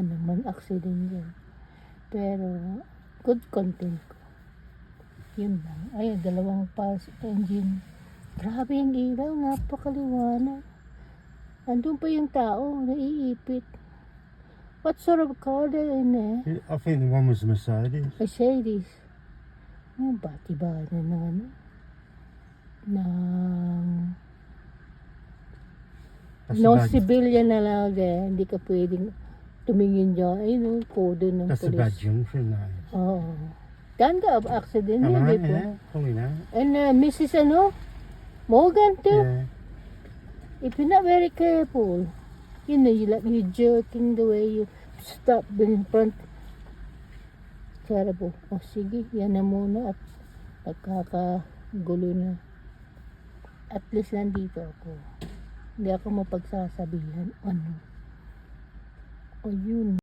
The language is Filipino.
naman accident yan. Pero good content ko. Yun lang. Ay, dalawang pulse engine. Grabe yung ilaw, napakaliwanag. Andun pa yung tao, naiipit. What sort of car in there? I think the one was a Mercedes. Mercedes. Oh, bati-bati na ano. That's No the badge. civilian na lang hindi ka pwedeng tumingin dyan. Ay, no, kodo ng That's the police. badge junction now. Oo. Ganda of accident Am yun, I? di po. Yeah, pulling out. And Mrs. Morgan too. Yeah. If you're not very careful, you know, you jerking the way you stop in front. Terrible. O sige, yan na muna at nagkakagulo na. At least nandito ako. Hindi ako mapagsasabihan. Ano? O yun.